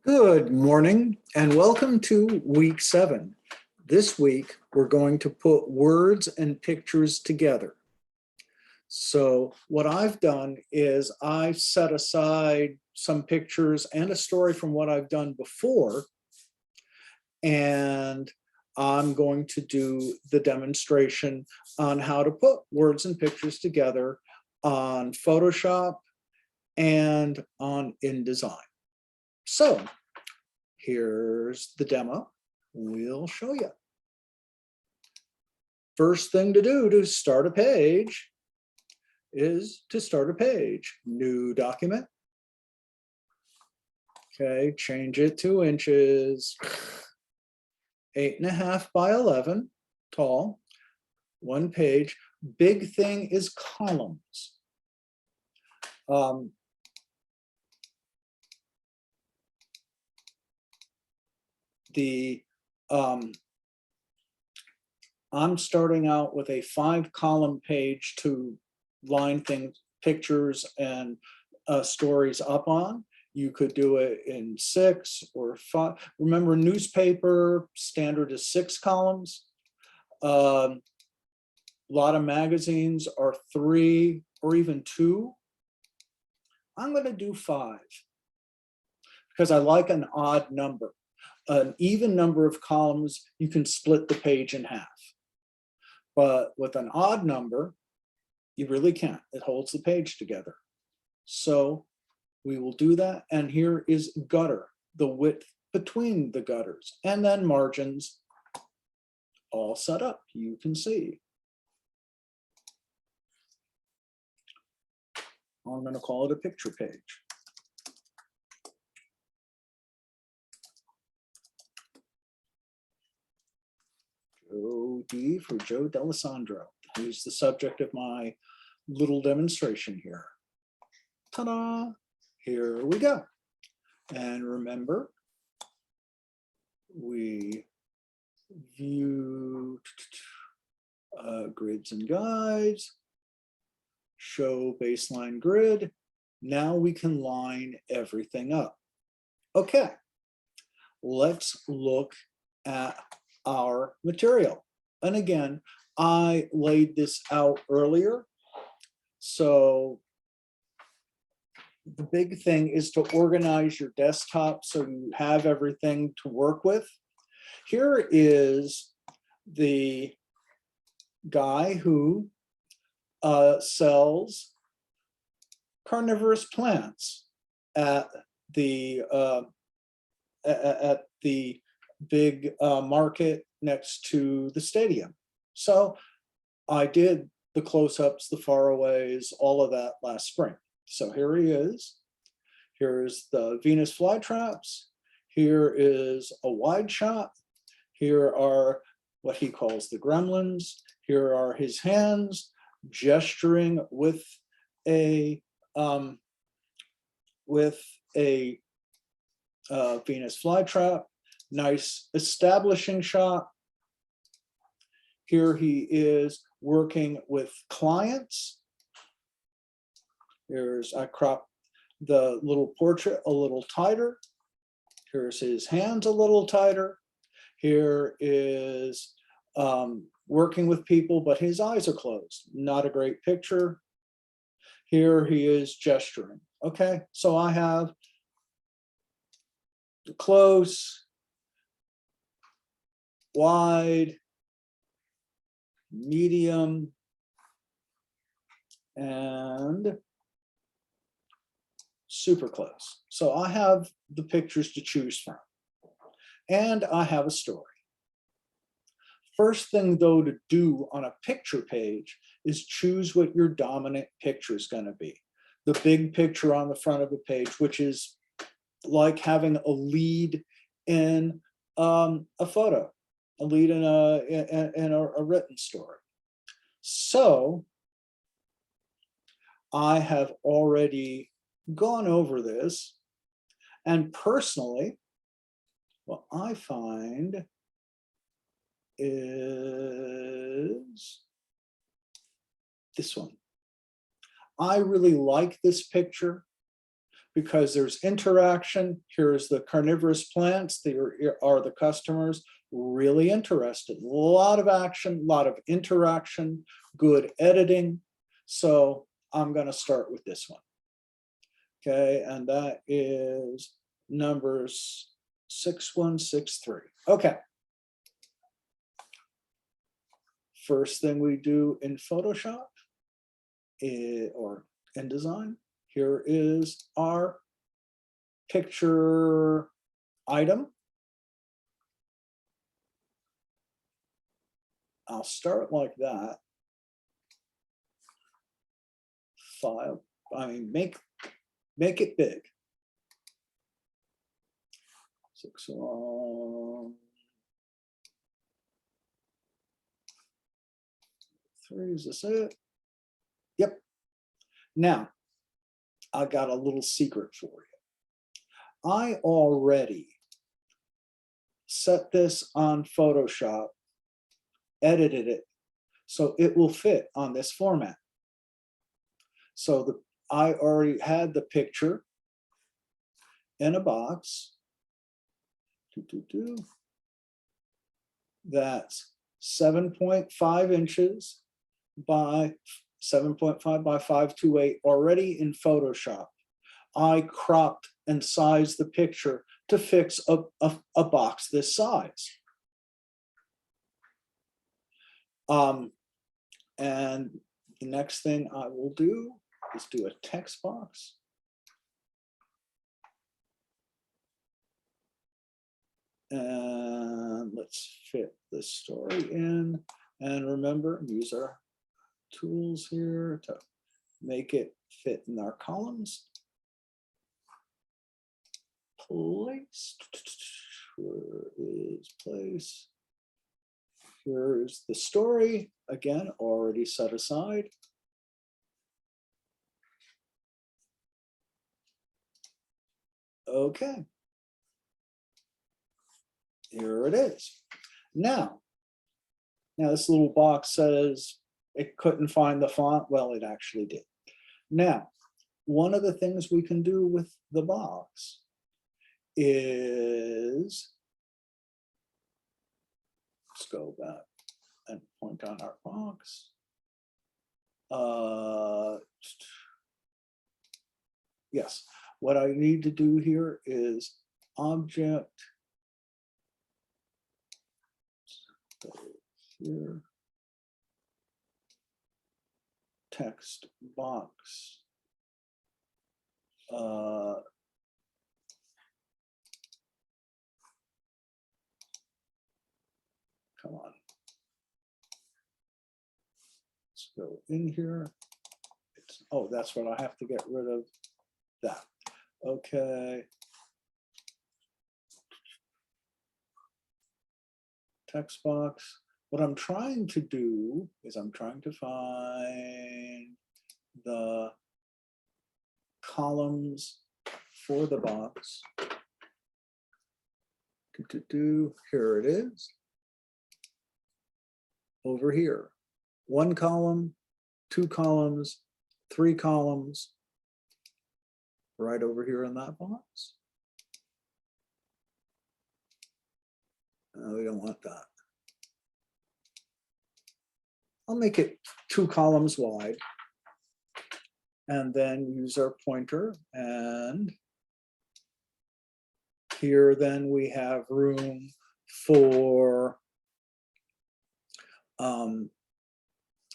Good morning and welcome to week 7. This week, we're going to put words and pictures together. So what I've done is I've set aside some pictures and a story from what I've done before, and I'm going to do the demonstration on how to put words and pictures together on Photoshop and on InDesign. So here's the demo. We'll show you. First thing to do to start a page is to start a page. New document. Okay, change it to inches. 8.5 by 11 tall. One page. Big thing is columns. I'm starting out with a 5-column page to line things, pictures and stories up on. You could do it in 6 or 5. Remember, newspaper standard is 6 columns. A lot of magazines are 3 or even 2. I'm going to do 5 because I like an odd number. An even number of columns, you can split the page in half. But with an odd number, you really can't. It holds the page together. So we will do that. And here is gutter, the width between the gutters, and then margins all set up. You can see. I'm going to call it a picture page. Joe D for Joe D'Alessandro. Here's the subject of my little demonstration here. Ta-da! Here we go. And remember, we view grids and guides, show baseline grid. Now we can line everything up. Okay, let's look at our material. And again, I laid this out earlier. So the big thing is to organize your desktop so you have everything to work with. Here is the guy who sells carnivorous plants at the big market next to the stadium. So I did the close-ups, the faraways, all of that last spring. So here he is. Here's the Venus flytraps. Here is a wide shot. Here are what he calls the gremlins. Here are his hands gesturing with a Venus flytrap. Nice establishing shot. Here he is working with clients. I cropped the little portrait a little tighter. Here's his hands a little tighter. Here is working with people, but his eyes are closed. Not a great picture. Here he is gesturing. Okay, so I have close, wide, medium, and super close. So I have the pictures to choose from. And I have a story. First thing, though, to do on a picture page is choose what your dominant picture is going to be. The big picture on the front of the page, which is like having a lead in a photo, a lead in a written story. So I have already gone over this, and personally, what I find is this one. I really like this picture because there's interaction. Here's the carnivorous plants. They are the customers really interested. A lot of action, a lot of interaction, good editing. So I'm going to start with this one. Okay, and that is numbers 6163. Okay. First thing we do in Photoshop or InDesign, here is our picture item. I'll start like that. File, make it big. 613, is this it? Yep. Now, I got a little secret for you. I already set this on Photoshop, edited it, so it will fit on this format. So I already had the picture in a box. That's 7.5 inches by 7.5 by 528 already in Photoshop. I cropped and sized the picture to fix a box this size. And the next thing I will do is do a text box. And let's fit the story in. And remember, use our tools here to make it fit in our columns. Place. Where is place? Here's the story. Again, already set aside. Okay. Here it is. Now this little box says it couldn't find the font. Well, it actually did. Now, one of the things we can do with the box is, let's go back and point on our box. Yes, what I need to do here is object, go here, text box. Come on. Let's go in here. Oh, that's what I have to get rid of. That. Okay. Text box. What I'm trying to do is I'm trying to find the columns for the box. Here it is. Over here. 1 column, 2 columns, 3 columns. Right over here in that box. We don't want that. I'll make it 2 columns wide and then use our pointer, and here then we have room for a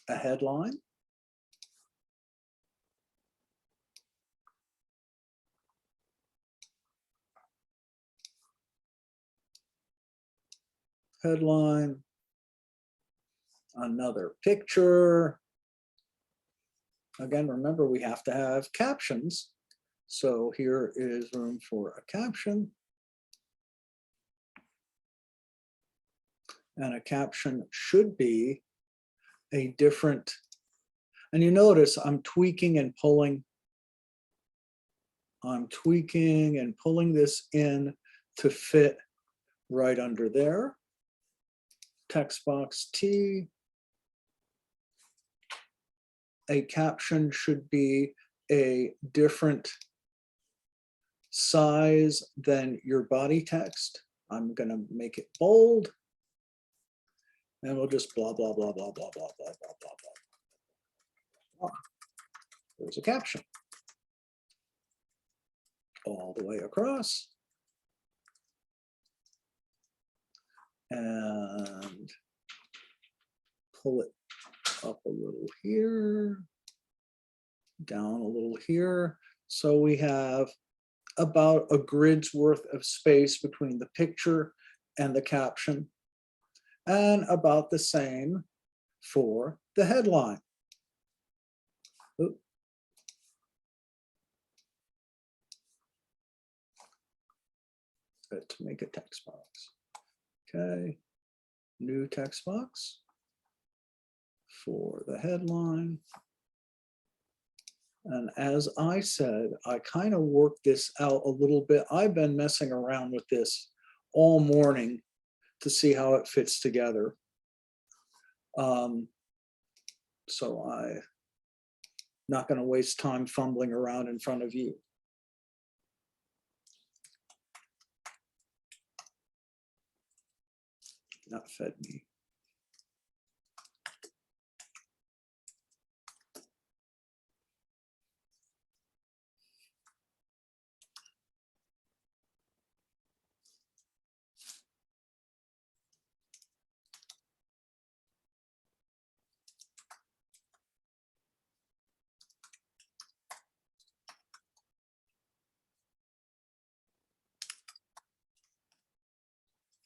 headline. Headline, another picture. Again, remember we have to have captions. So here is room for a caption. And a caption should be a different, and you notice I'm tweaking and pulling. I'm tweaking and pulling this in to fit right under there. Text box T. A caption should be a different size than your body text. I'm going to make it bold. And we'll just blah, blah, blah, blah, blah, blah, blah, blah, blah, blah. There's a caption. All the way across. And pull it up a little here, down a little here. So we have about a grid's worth of space between the picture and the caption, and about the same for the headline. Oop. Good, to make a text box. Okay, new text box for the headline. And as I said, I kind of worked this out a little bit. I've been messing around with this all morning to see how it fits together. So I'm not going to waste time fumbling around in front of you. Not fed me.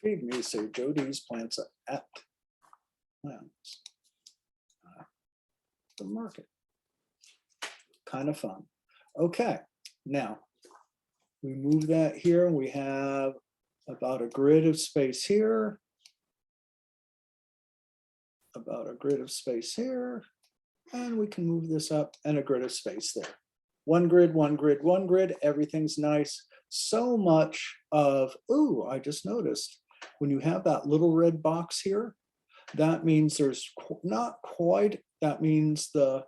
Feed me, say Jody's plants at plants. The market. Kind of fun. Okay, now we move that here and we have about a grid of space here. About a grid of space here. And we can move this up and a grid of space there. One grid, one grid, one grid, everything's nice. So much of, ooh, I just noticed when you have that little red box here, that means there's not quite, that means there's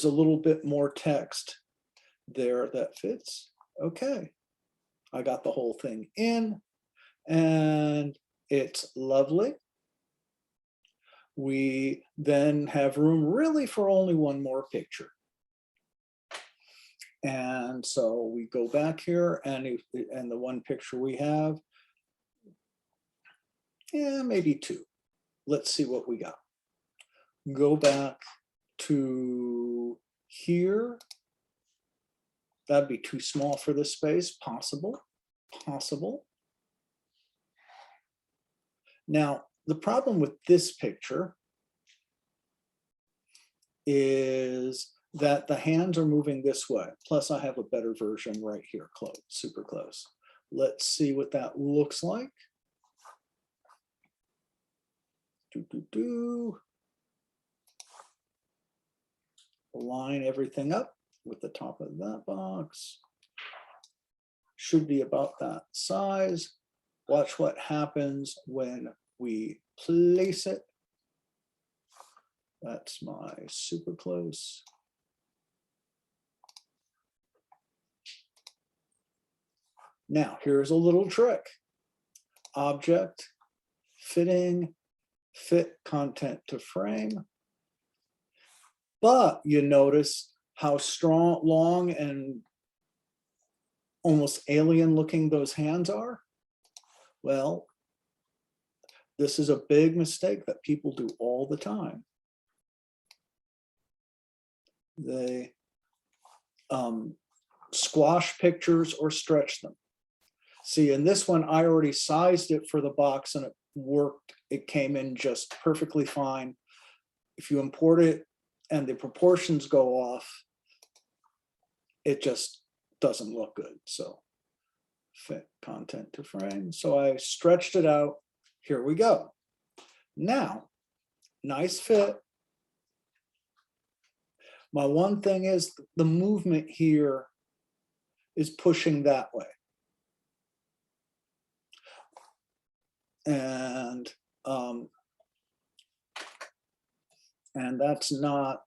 a little bit more text there that fits. Okay, I got the whole thing in and it's lovely. We then have room really for only one more picture. And so we go back here and the one picture we have, yeah, maybe two. Let's see what we got. Go back to here. That'd be too small for this space, possible. Now, the problem with this picture is that the hands are moving this way. Plus I have a better version right here, close, super close. Let's see what that looks like. Line everything up with the top of that box. Should be about that size. Watch what happens when we place it. That's my super close. Now, here's a little trick. Object, fitting, fit content to frame. But you notice how strong, long, and almost alien looking those hands are? Well, this is a big mistake that people do all the time. They squash pictures or stretch them. See, in this one, I already sized it for the box and it worked. It came in just perfectly fine. If you import it and the proportions go off, it just doesn't look good. So fit content to frame. So I stretched it out. Here we go. Now, nice fit. My one thing is the movement here is pushing that way. And that's not,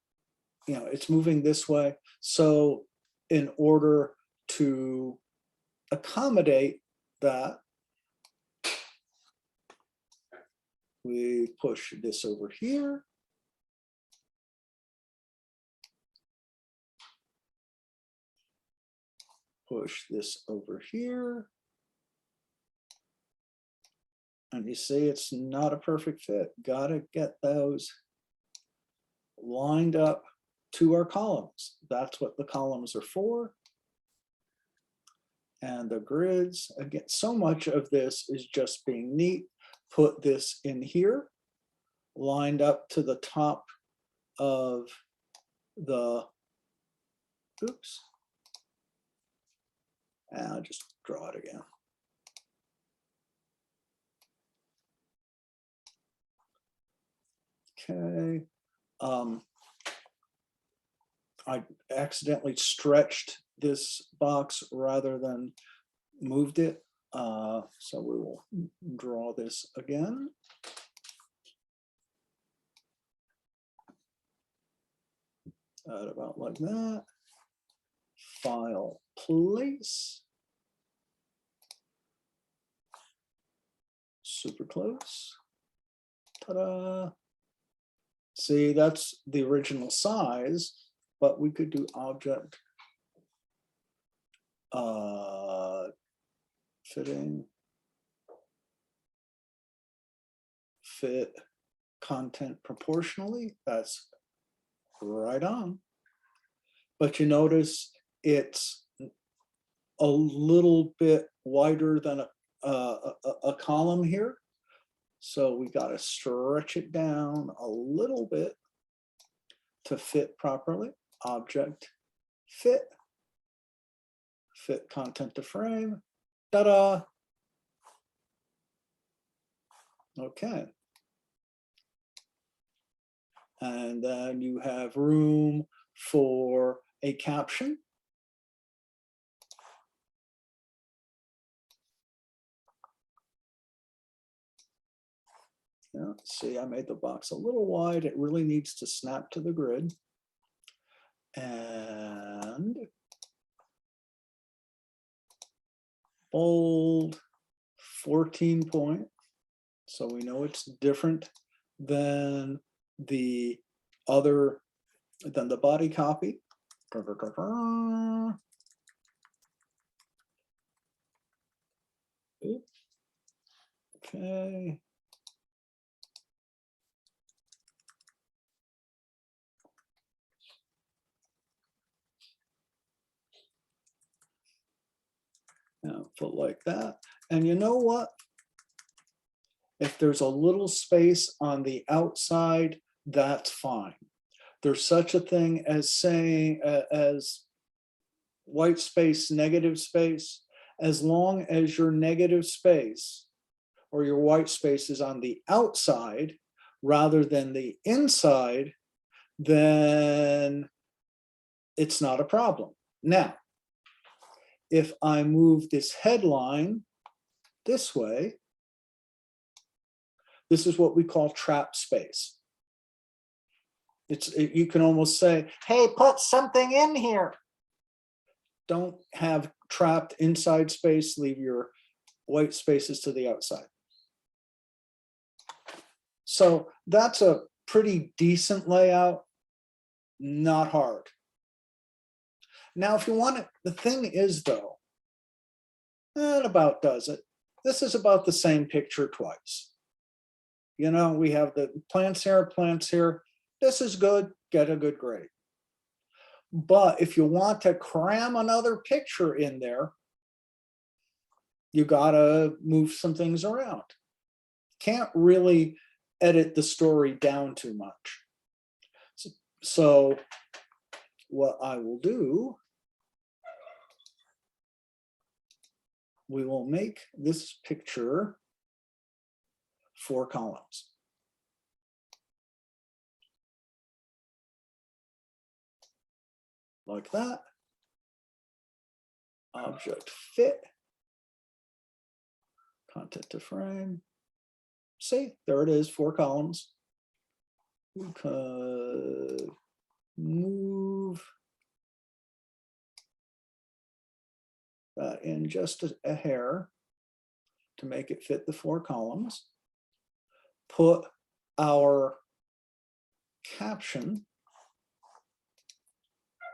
you know, it's moving this way. So in order to accommodate that, we push this over here. Push this over here. And you see it's not a perfect fit. Gotta get those lined up to our columns. That's what the columns are for. And the grids, again, so much of this is just being neat. Put this in here, lined up to the top of the, oops. And I'll just draw it again. Okay. I accidentally stretched this box rather than moved it. So we will draw this again. About like that. File, place. Super close. Ta-da. See, that's the original size, but we could do object fitting, fit content proportionally. That's right on. But you notice it's a little bit wider than a column here. So we got to stretch it down a little bit to fit properly. Object, fit content to frame. Ta-da! Okay. And then you have room for a caption. Yeah, see, I made the box a little wide. It really needs to snap to the grid. And bold, 14 point. So we know it's different than the other, than the body copy. Okay. Now put like that. And you know what? If there's a little space on the outside, that's fine. There's such a thing as saying as white space, negative space. As long as your negative space or your white space is on the outside rather than the inside, then it's not a problem. Now, if I move this headline this way, this is what we call trap space. You can almost say, hey, put something in here. Don't have trapped inside space, leave your white spaces to the outside. So that's a pretty decent layout, not hard. Now, if you want it, the thing is though, that about does it. This is about the same picture twice. You know, we have the plants here, plants here. This is good, get a good grade. But if you want to cram another picture in there, you gotta move some things around. Can't really edit the story down too much. So what I will do, we will make this picture 4 columns. Like that. Object fit. Content to frame. See, there it is, 4 columns. We could move that in just a hair to make it fit the 4 columns. Put our caption.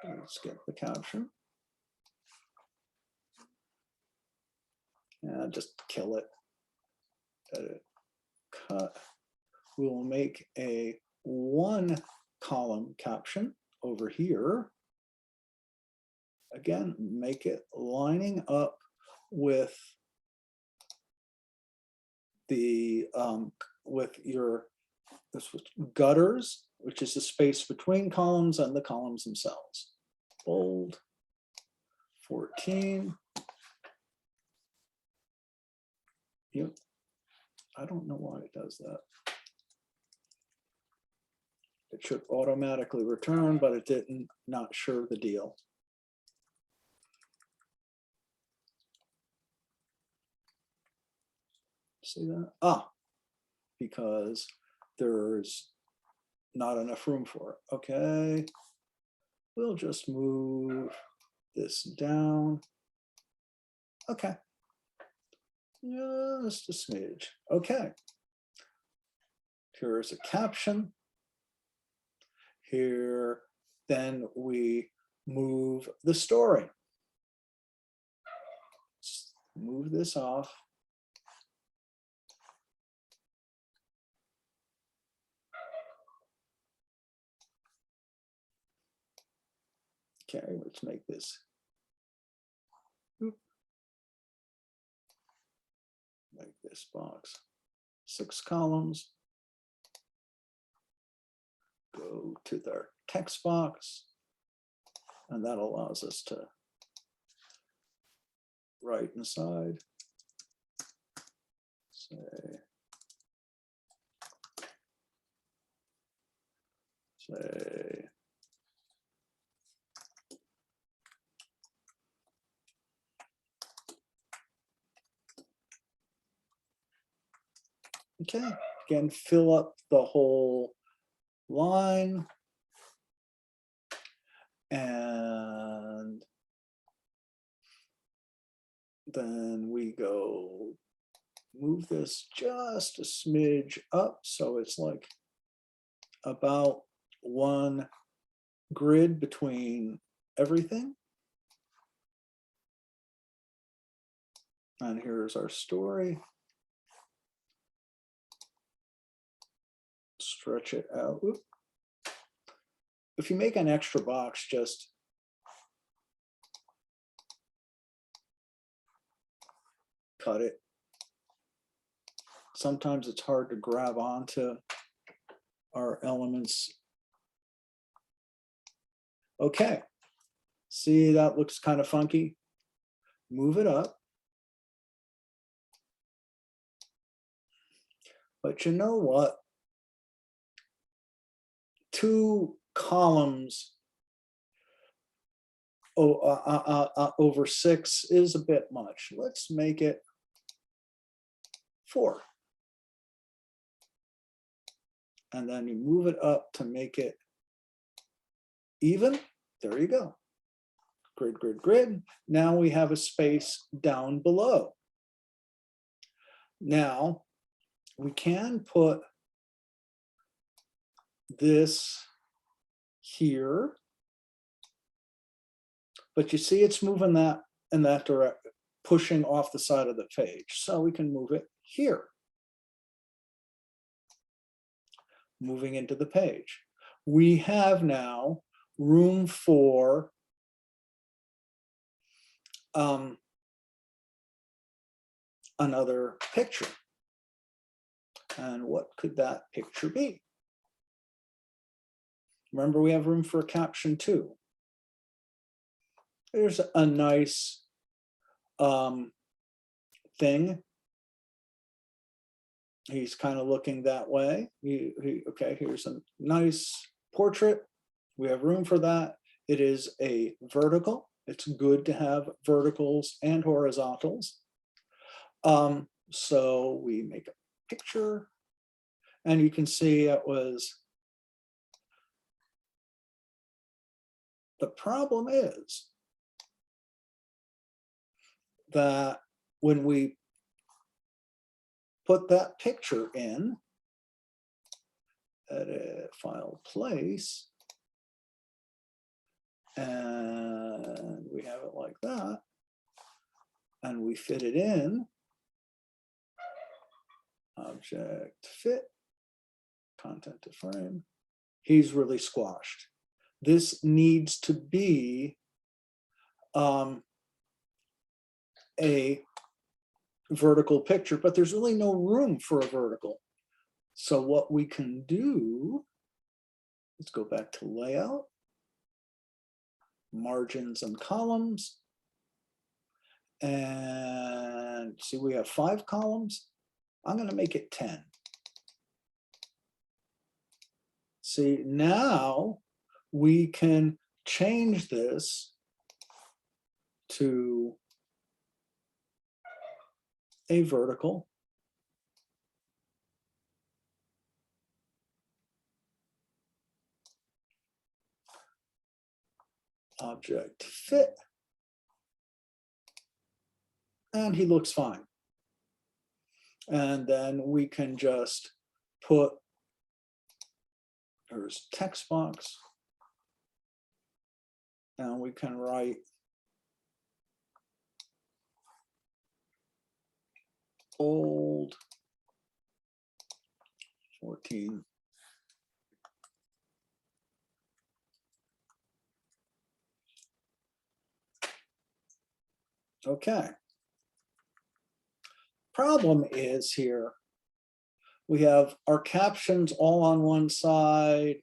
Let's get the caption. And just kill it. Edit, cut. We will make a 1 column caption over here. Again, make it lining up with the with your gutters, which is the space between columns and the columns themselves. Bold, 14. Yep. I don't know why it does that. It should automatically return, but it didn't. Not sure the deal. See that? Ah, because there's not enough room for it. Okay. We'll just move this down. Okay. Just a smidge. Okay. Here's a caption. Here, then we move the story. Let's move this off. Okay, let's make this. Make this box 6 columns. Go to their text box, and that allows us to write inside. Say okay, again, fill up the whole line, and then we go move this just a smidge up so it's like about 1 grid between everything. And here's our story. Stretch it out. Oop. If you make an extra box, just cut it. Sometimes it's hard to grab onto our elements. Okay, see, that looks kind of funky. Move it up. But you know what? 2 columns over 6 is a bit much. Let's make it 4. And then you move it up to make it even. There you go. Grid, grid, grid. Now we have a space down below. Now we can put this here, but you see it's moving that in that direction, pushing off the side of the page. So we can move it here, moving into the page. We have now room for another picture. And what could that picture be? Remember, we have room for a caption too. There's a nice thing. He's kind of looking that way. Okay, here's a nice portrait. We have room for that. It is a vertical. It's good to have verticals and horizontals. So we make a picture, and you can see it was. The problem is that when we put that picture in, edit, file, place, and we have it like that, and we fit it in, object fit, content to frame, he's really squashed. This needs to be a vertical picture, but there's really no room for a vertical. So what we can do, let's go back to layout, margins and columns, and see we have 5 columns. I'm going to make it 10. See, now we can change this to a vertical. Object fit. And he looks fine. And then we can just put, there's text box. And we can write old 14. Okay. Problem is here, we have our captions all on one side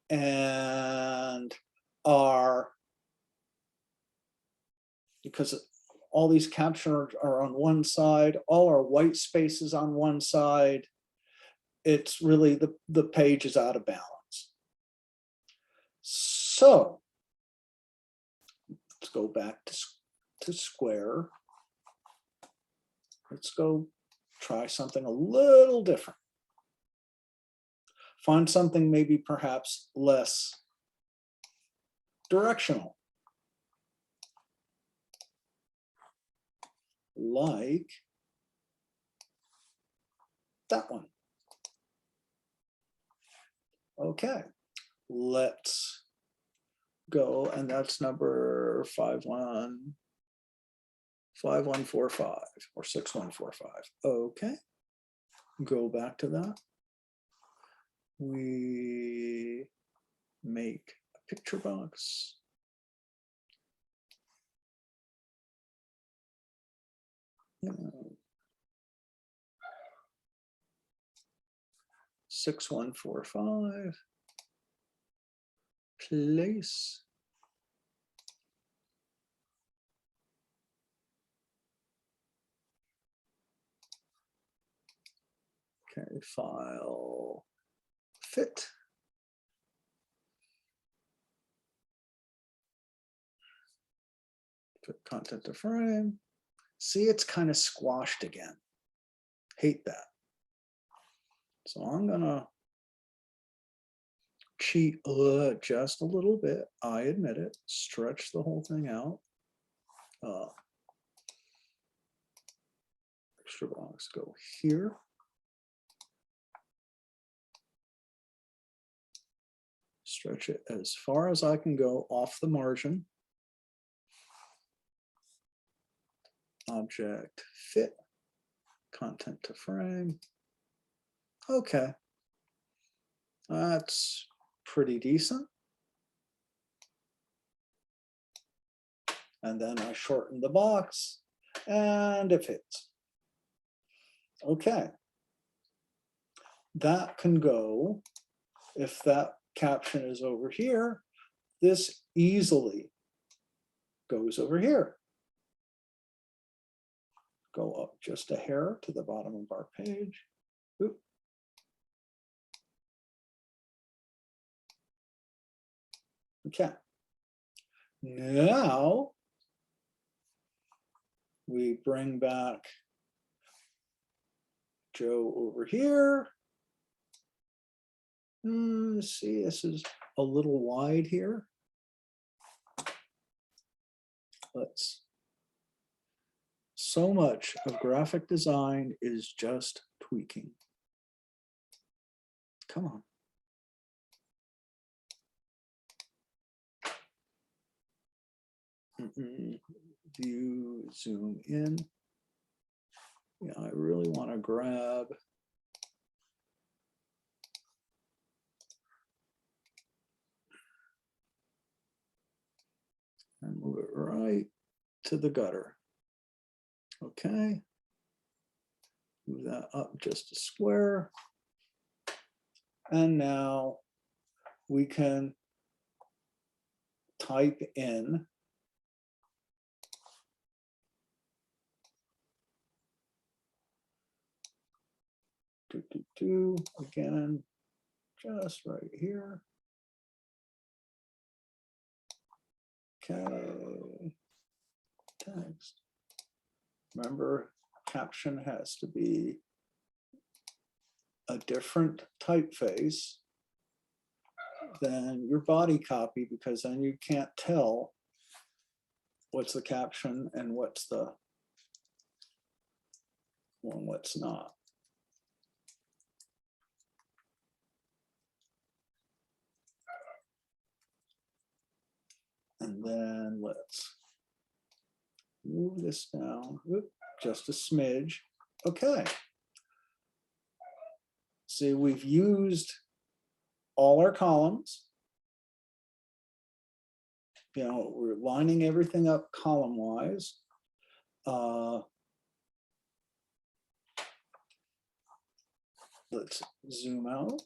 and our, because all these captions are on one side, all our white spaces on one side, it's really, the page is out of balance. So let's go back to Square. Let's go try something a little different. Find something maybe perhaps less directional. Like that one. Okay, let's go, and that's number 5145 or 6145. Okay, go back to that. We make a picture box. Yeah. 6145. Place. Okay, file, fit. Put content to frame. See, it's kind of squashed again. Hate that. So I'm gonna cheat just a little bit. I admit it. Stretch the whole thing out. Extra box, go here. Stretch it as far as I can go off the margin. Object fit, content to frame. Okay, that's pretty decent. And then I shorten the box and it fits. Okay, that can go, if that caption is over here, this easily goes over here. Go up just a hair to the bottom of our page. Oop. Okay. Now we bring back Joe over here. See, this is a little wide here. Let's So much of graphic design is just tweaking. Come on. View, zoom in. Yeah, I really want to grab and move it right to the gutter. Okay. Move that up just a square. And now we can type in again, just right here. Okay, text. Remember, caption has to be a different typeface than your body copy, because then you can't tell what's the caption and what's the one, what's not. And then let's move this down, just a smidge. Okay. See, we've used all our columns. You know, we're lining everything up column-wise. Let's zoom out.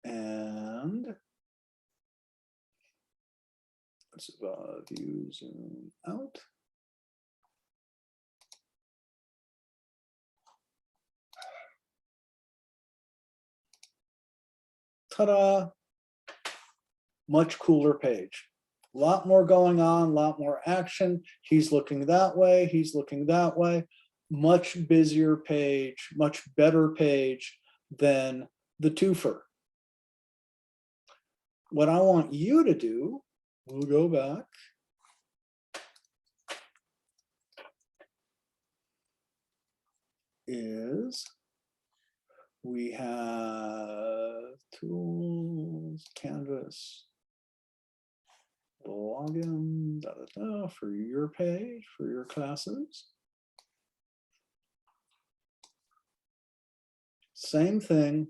And let's view, zoom out. Ta-da! Much cooler page. A lot more going on, a lot more action. He's looking that way, he's looking that way. Much busier page, much better page than the twofer. What I want you to do, we'll go back. Is we have tools, canvas, login, for your page, for your classes. Same thing.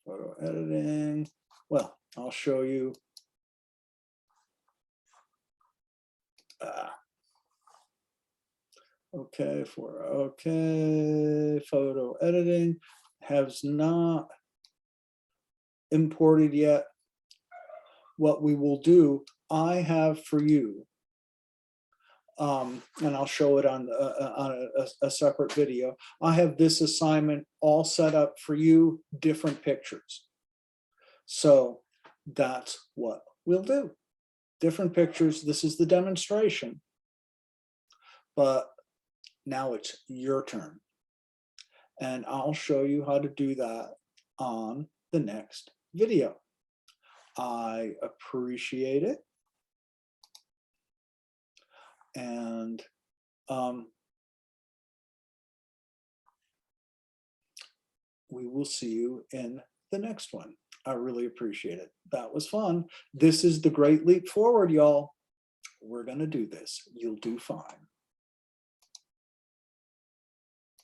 Photo editing. Well, I'll show you. Okay, photo editing has not imported yet. What we will do, I have for you, and I'll show it on a separate video. I have this assignment all set up for you, different pictures. So that's what we'll do. Different pictures. This is the demonstration, but now it's your turn. And I'll show you how to do that on the next video. I appreciate it. And we will see you in the next one. I really appreciate it. That was fun. This is the Great Leap Forward, y'all. We're going to do this. You'll do fine.